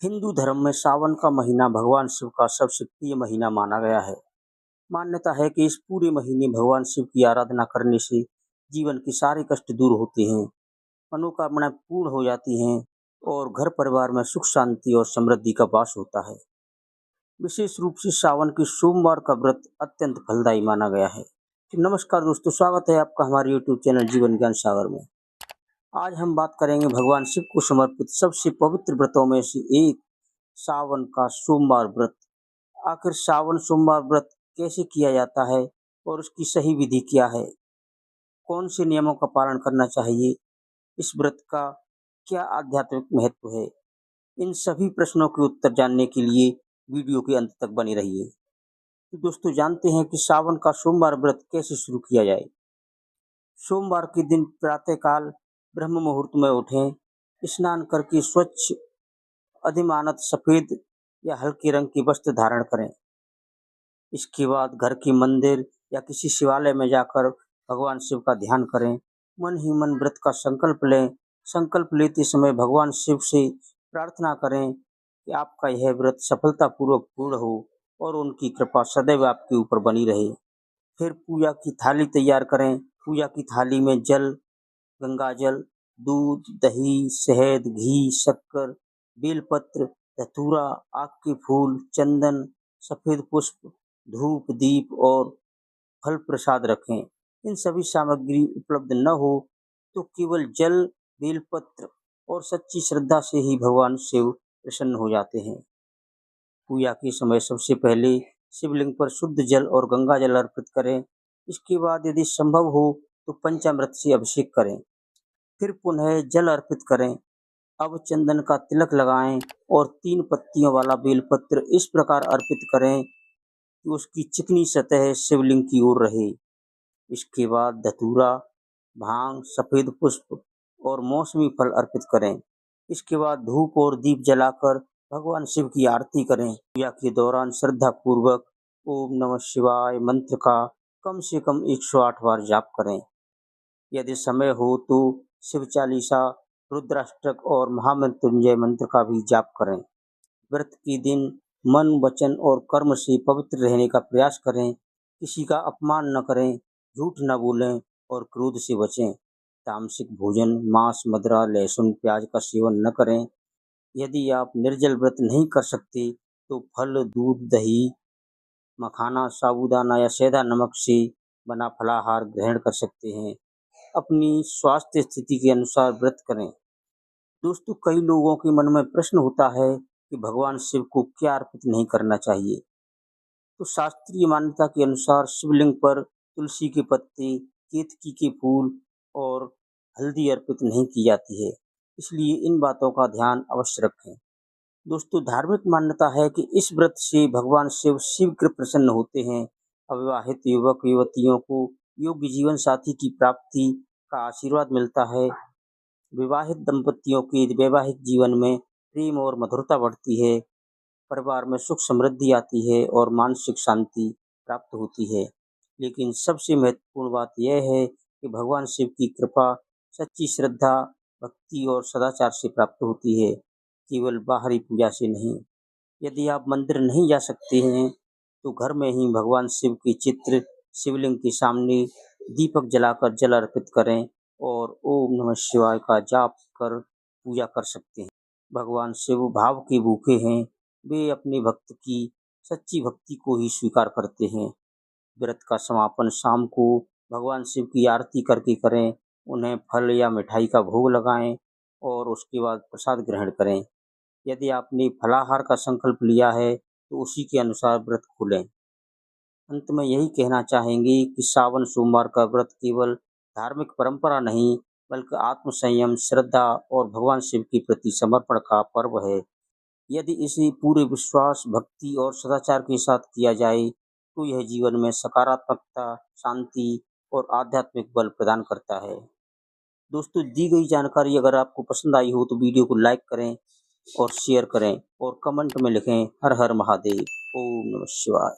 हिंदू धर्म में सावन का महीना भगवान शिव का सबसे प्रिय महीना माना गया है। मान्यता है कि इस पूरे महीने भगवान शिव की आराधना करने से जीवन के सारे कष्ट दूर होते हैं, मनोकामनाएं पूर्ण हो जाती हैं और घर परिवार में सुख शांति और समृद्धि का वास होता है। विशेष रूप से सावन के सोमवार का व्रत अत्यंत फलदायी माना गया है। तो नमस्कार दोस्तों, स्वागत है आपका हमारे यूट्यूब चैनल जीवन ज्ञान सागर में। आज हम बात करेंगे भगवान शिव को समर्पित सबसे पवित्र व्रतों में से एक सावन का सोमवार व्रत। आखिर सावन सोमवार व्रत कैसे किया जाता है और उसकी सही विधि क्या है? कौन से नियमों का पालन करना चाहिए? इस व्रत का क्या आध्यात्मिक महत्व है? इन सभी प्रश्नों के उत्तर जानने के लिए वीडियो के अंत तक बने रहिए। तो दोस्तों, जानते हैं कि सावन का सोमवार व्रत कैसे शुरू किया जाए। सोमवार के दिन प्रातःकाल ब्रह्म मुहूर्त में उठें, स्नान करके स्वच्छ अधिमानत सफेद या हल्के रंग की वस्त्र धारण करें। इसके बाद घर के मंदिर या किसी शिवालय में जाकर भगवान शिव का ध्यान करें। मन ही मन व्रत का संकल्प लें। संकल्प लेते समय भगवान शिव से प्रार्थना करें कि आपका यह व्रत सफलतापूर्वक पूर्ण हो और उनकी कृपा सदैव आपके ऊपर बनी रहे। फिर पूजा की थाली तैयार करें। पूजा की थाली में जल, गंगाजल, दूध, दही, शहद, घी, शक्कर, बेलपत्र, धतूरा, आक के फूल, चंदन, सफेद पुष्प, धूप, दीप और फल प्रसाद रखें। इन सभी सामग्री उपलब्ध न हो तो केवल जल, बेलपत्र और सच्ची श्रद्धा से ही भगवान शिव प्रसन्न हो जाते हैं। पूजा के समय सबसे पहले शिवलिंग पर शुद्ध जल और गंगा जल अर्पित करें। इसके बाद यदि संभव हो तो पंचामृत से अभिषेक करें। फिर पुनः जल अर्पित करें। अब चंदन का तिलक लगाएं और 3 पत्तियों वाला बेलपत्र इस प्रकार अर्पित करें कि उसकी चिकनी सतह शिवलिंग की ओर रहे। इसके बाद धतूरा, भांग, सफेद पुष्प और मौसमी फल अर्पित करें। इसके बाद धूप और दीप जलाकर भगवान शिव की आरती करें। पूजा के दौरान श्रद्धा पूर्वक ओम नमः शिवाय मंत्र का कम से कम 108 बार जाप करें। यदि समय हो तो शिव चालीसा, रुद्राष्टक और महामृत्युंजय मंत्र का भी जाप करें। व्रत के दिन मन, वचन और कर्म से पवित्र रहने का प्रयास करें। किसी का अपमान न करें, झूठ न बोलें और क्रोध से बचें। तामसिक भोजन, मांस, मदिरा, लहसुन, प्याज का सेवन न करें। यदि आप निर्जल व्रत नहीं कर सकते तो फल, दूध, दही, मखाना, साबूदाना या सेंधा नमक से बना फलाहार ग्रहण कर सकते हैं। अपनी स्वास्थ्य स्थिति के अनुसार व्रत करें। दोस्तों, कई लोगों के मन में प्रश्न होता है कि भगवान शिव को क्या अर्पित नहीं करना चाहिए। तो शास्त्रीय मान्यता के अनुसार शिवलिंग पर तुलसी के पत्ते, केतकी के फूल और हल्दी अर्पित नहीं की जाती है, इसलिए इन बातों का ध्यान अवश्य रखें। दोस्तों, धार्मिक मान्यता है कि इस व्रत से भगवान शिव शीघ्र प्रसन्न होते हैं। अविवाहित युवक युवतियों को योग्य जीवन साथी की प्राप्ति का आशीर्वाद मिलता है। विवाहित दंपतियों के वैवाहिक जीवन में प्रेम और मधुरता बढ़ती है। परिवार में सुख समृद्धि आती है और मानसिक शांति प्राप्त होती है। लेकिन सबसे महत्वपूर्ण बात यह है कि भगवान शिव की कृपा सच्ची श्रद्धा, भक्ति और सदाचार से प्राप्त होती है, केवल बाहरी पूजा से नहीं। यदि आप मंदिर नहीं जा सकते हैं तो घर में ही भगवान शिव के चित्र, शिवलिंग के सामने दीपक जलाकर जल अर्पित करें और ओम नमः शिवाय का जाप कर पूजा कर सकते हैं। भगवान शिव भाव के भूखे हैं। वे अपने भक्त की सच्ची भक्ति को ही स्वीकार करते हैं। व्रत का समापन शाम को भगवान शिव की आरती करके करें। उन्हें फल या मिठाई का भोग लगाएं और उसके बाद प्रसाद ग्रहण करें। यदि आपने फलाहार का संकल्प लिया है तो उसी के अनुसार व्रत खोलें। अंत में यही कहना चाहेंगे कि सावन सोमवार का व्रत केवल धार्मिक परंपरा नहीं, बल्कि आत्म संयम, श्रद्धा और भगवान शिव के प्रति समर्पण का पर्व है। यदि इसे पूरे विश्वास, भक्ति और सदाचार के साथ किया जाए तो यह जीवन में सकारात्मकता, शांति और आध्यात्मिक बल प्रदान करता है। दोस्तों, दी गई जानकारी अगर आपको पसंद आई हो तो वीडियो को लाइक करें और शेयर करें और कमेंट में लिखें हर हर महादेव, ओम नमः शिवाय।